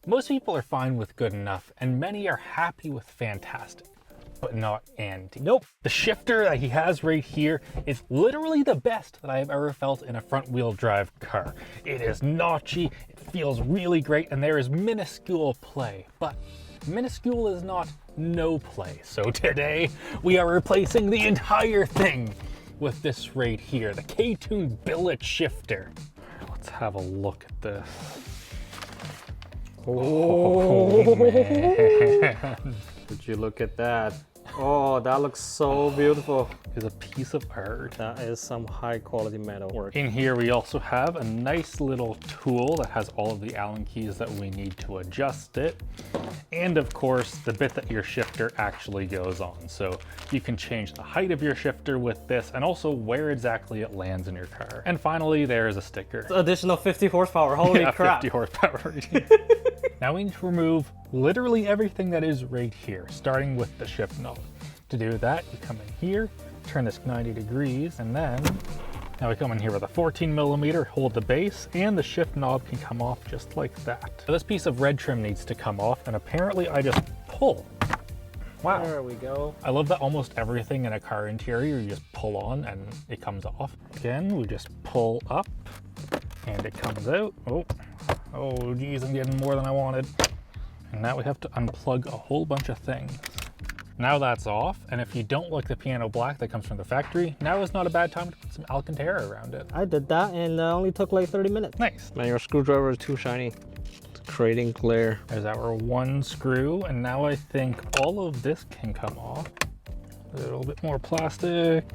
Most people are fine with good enough, and many are happy with fantastic. But not Andy. Nope. The shifter that he has right here is literally the best that I have ever felt in a front wheel drive car. It is notchy, it feels really great, and there is minuscule play. But minuscule is not no play. So today we are replacing the entire thing with this right here, the K-Tuned Billet Shifter. Let's have a look at this. Oh man. Would you look at that? Oh, that looks so beautiful. It's a piece of art. That is some high quality metal work. In here we also have a nice little tool that has all of the Allen keys that we need to adjust it. And of course, the bit that your shifter actually goes on. So you can change the height of your shifter with this and also where exactly it lands in your car. And finally, there's a sticker. Additional 50 horsepower, holy Yeah, crap. 50 horsepower. Now we need to remove literally everything that is right here, starting with the shift knob. To do that, you come in here, turn this 90 degrees, and then now we come in here with a 14 millimeter, hold the base, and the shift knob can come off just like that. So this piece of red trim needs to come off, and apparently I just pull. Wow. There we go. I love that almost everything in a car interior you just pull on and it comes off. Again, we just pull up and it comes out. Oh geez, I'm getting more than I wanted. And now we have to unplug a whole bunch of things. Now that's off, and if you don't like the piano black that comes from the factory, now is not a bad time to put some Alcantara around it. I did that and only took like 30 minutes. Nice. Man, your screwdriver is too shiny. It's creating glare. There's our one screw, and now I think all of this can come off. A little bit more plastic.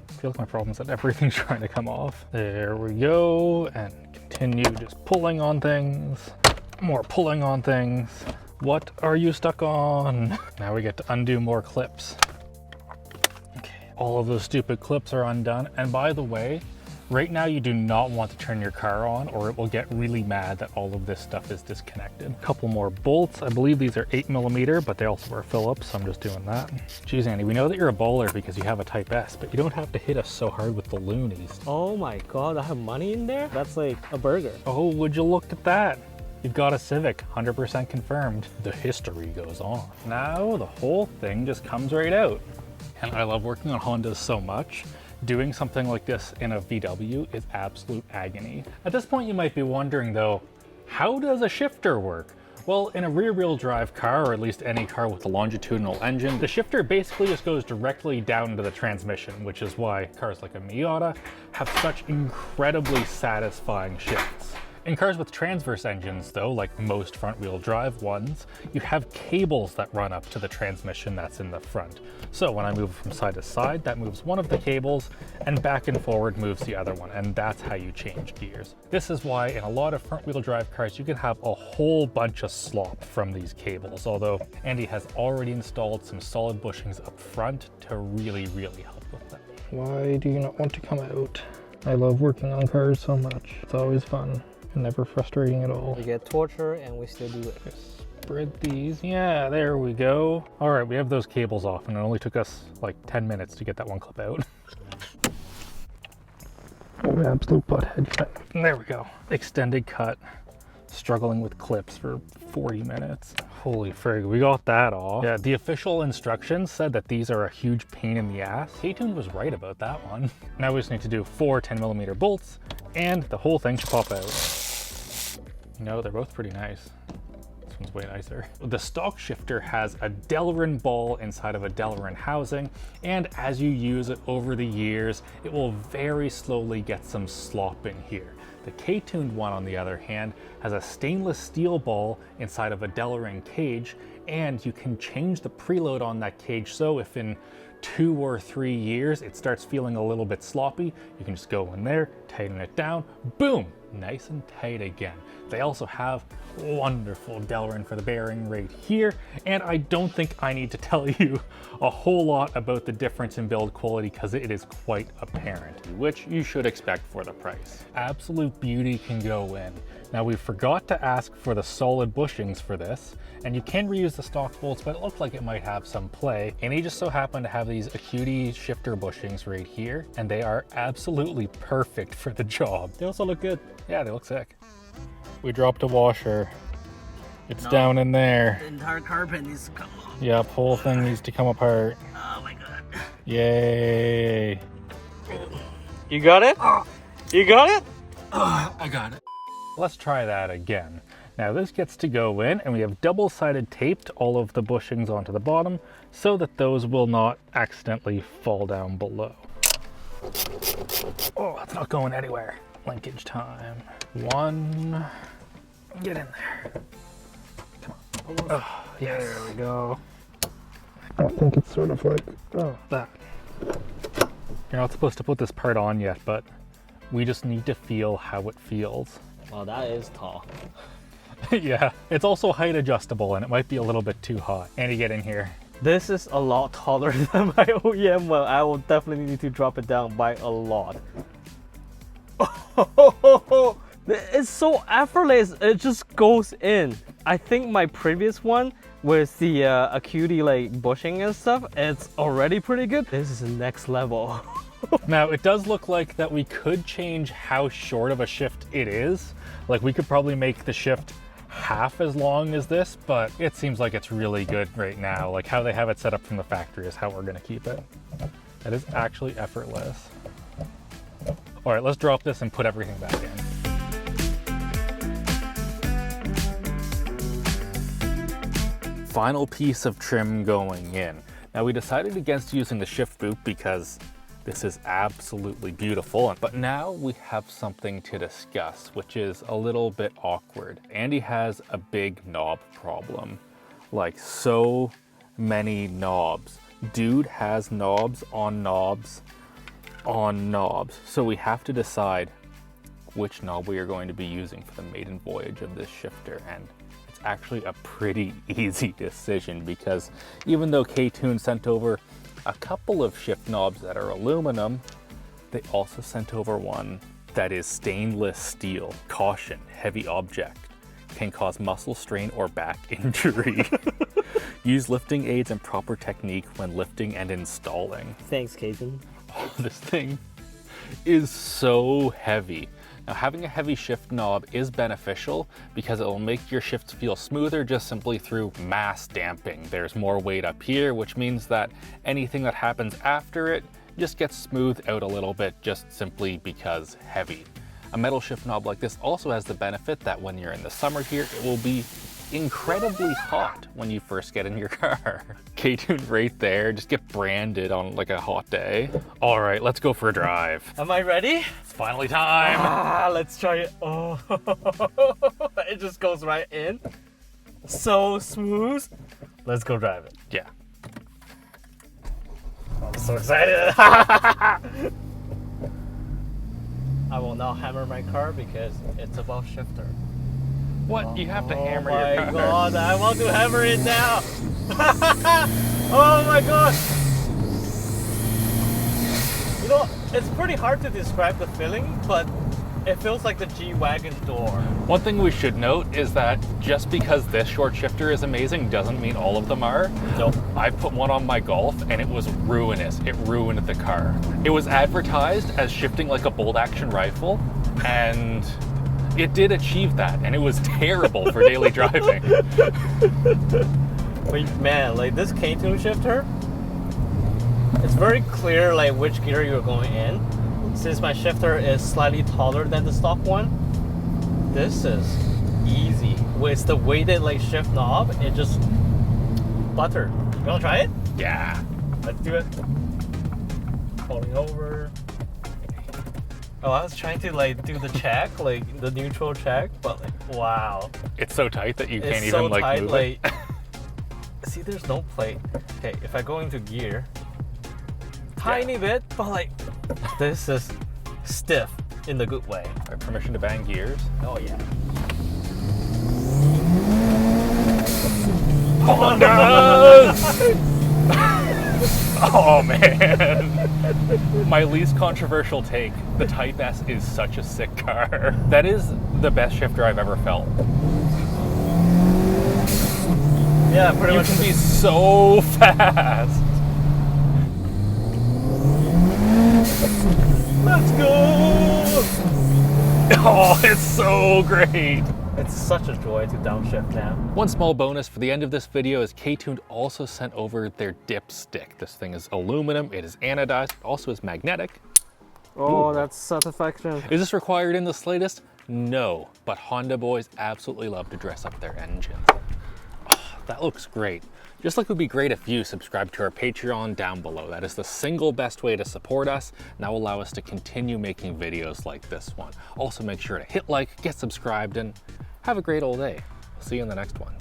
I feel like my problem is that everything's trying to come off. There we go, and continue just pulling on things. More pulling on things. What are you stuck on? Now we get to undo more clips. Okay, all of those stupid clips are undone. And by the way, right now you do not want to turn your car on or it will get really mad that all of this stuff is disconnected. A couple more bolts. I believe these are 8 millimeter, but they also are Phillips, so I'm just doing that. Geez, Andy, we know that you're a bowler because you have a Type S, but you don't have to hit us so hard with the loonies. Oh my God, I have money in there? That's like a burger. Oh, would you look at that? You've got a Civic, 100% confirmed. The history goes on. Now the whole thing just comes right out. And I love working on Hondas so much. Doing something like this in a VW is absolute agony. At this point you might be wondering though, how does a shifter work? Well, in a rear-wheel drive car, or at least any car with a longitudinal engine, the shifter basically just goes directly down into the transmission, which is why cars like a Miata have such incredibly satisfying shifts. In cars with transverse engines though, like most front-wheel drive ones, you have cables that run up to the transmission that's in the front. So when I move from side to side, that moves one of the cables, and back and forward moves the other one, and that's how you change gears. This is why in a lot of front-wheel drive cars, you can have a whole bunch of slop from these cables, although Andy has already installed some solid bushings up front to really help with that. Why do you not want to come out? I love working on cars so much. It's always fun. Never frustrating at all. We get torture and we still do it. Just spread these. Yeah, there we go. All right, we have those cables off and it only took us like 10 minutes to get that one clip out. Oh, absolute butthead. And there we go. Extended cut. Struggling with clips for 40 minutes. Holy frig, we got that off. Yeah, the official instructions said that these are a huge pain in the ass. K-Tuned was right about that one. Now we just need to do 4 10mm bolts and the whole thing should pop out. You know, they're both pretty nice. This one's way nicer. The stock shifter has a Delrin ball inside of a Delrin housing, and as you use it over the years, it will very slowly get some slop in here. The K-Tuned one, on the other hand, has a stainless steel ball inside of a Delrin cage, and you can change the preload on that cage, so if in 2 or 3 years it starts feeling a little bit sloppy, you can just go in there, tighten it down, boom, nice and tight again. They also have wonderful Delrin for the bearing right here, and I don't think I need to tell you a whole lot about the difference in build quality because it is quite apparent, which you should expect for the price. Absolute beauty can go in. Now we forgot to ask for the solid bushings for this, and you can reuse the stock bolts, but it looked like it might have some play, and he just so happened to have these Acuity shifter bushings right here, and they are absolutely perfect for the job. They also look good. Yeah, they look sick. We dropped a washer. It's No. down in there. The entire carpet needs to come off. Yep, whole thing needs to come apart. Oh my god. Yay. You got it? You got it? I got it. Let's try that again. Now this gets to go in, and we have double-sided taped all of the bushings onto the bottom so that those will not accidentally fall down below. Oh, that's not going anywhere. Linkage time. One. Get in there. Come on. Oh, yes. There we go. I think it's sort of like, oh, that. You're not supposed to put this part on yet, but we just need to feel how it feels. Wow, that is tall. Yeah, it's also height adjustable and it might be a little bit too hot. Andy, get in here. This is a lot taller than my OEM one. I will definitely need to drop it down by a lot. It's so effortless. It just goes in. I think my previous one with the Acuity like bushing and stuff, it's already pretty good. This is the next level. Now, it does look like that we could change how short of a shift it is. Like, we could probably make the shift half as long as this, but it seems like it's really good right now. Like, how they have it set up from the factory is how we're gonna keep it. That is actually effortless. All right, let's drop this and put everything back in. Final piece of trim going in. Now, we decided against using the shift boot because this is absolutely beautiful, but now we have something to discuss, which is a little bit awkward. Andy has a big knob problem, like so many knobs. Dude has knobs on knobs on knobs. So we have to decide which knob we are going to be using for the maiden voyage of this shifter. And it's actually a pretty easy decision because even though K-Tuned sent over a couple of shift knobs that are aluminum, they also sent over one that is stainless steel. Caution, heavy object, can cause muscle strain or back injury. Use lifting aids and proper technique when lifting and installing. Thanks, K-Tuned. Oh, this thing is so heavy. Now, having a heavy shift knob is beneficial because it will make your shifts feel smoother just simply through mass damping. There's more weight up here, which means that anything that happens after it just gets smoothed out a little bit just simply because heavy. A metal shift knob like this also has the benefit that when you're in the summer here, it will be incredibly hot when you first get in your car. K-Tuned right there, just get branded on like a hot day. All right, let's go for a drive. Am I ready? It's finally time. Ah, let's try it. Oh, it just goes right in. So smooth. Let's go drive it. Yeah. I'm so excited. I will now hammer my car because it's above shifter. What? You have to hammer your car. Oh my god, I want to hammer it now. Oh my god. You know, it's pretty hard to describe the feeling, but it feels like the G-Wagon door. One thing we should note is that just because this short shifter is amazing doesn't mean all of them are. Nope. I put one on my Golf and it was ruinous. It ruined the car. It was advertised as shifting like a bolt action rifle, and it did achieve that, and it was terrible for daily driving. But man, like this K-Tuned shifter, it's very clear like which gear you're going in. Since my shifter is slightly taller than the stock one, this is easy. With the weighted like shift knob, it just butter. You wanna try it? Yeah. Let's do it. Pulling over. Oh, I was trying to like do the check, like the neutral check, but like wow. It's so tight that you can't It's even so like tight, move like it. see there's no plate. Okay, if I go into gear, tiny bit, but like this is stiff in the good way. All right, permission to bang gears. Oh yeah. Hondas! Oh man. My least controversial take, the Type S is such a sick car. That is the best shifter I've ever felt. Yeah, pretty You much. can be so fast. Let's go! Oh, it's so great. It's such a joy to downshift now. One small bonus for the end of this video is K-Tuned also sent over their dip stick. This thing is aluminum, it is anodized, it also is magnetic. Oh, Ooh. that's satisfaction. Is this required in the slightest? No, but Honda boys absolutely love to dress up their engines. Oh, that looks great. Just like it would be great if you subscribe to our Patreon down below. That is the single best way to support us, and that will allow us to continue making videos like this one. Also make sure to hit like, get subscribed, and have a great old day. See you in the next one.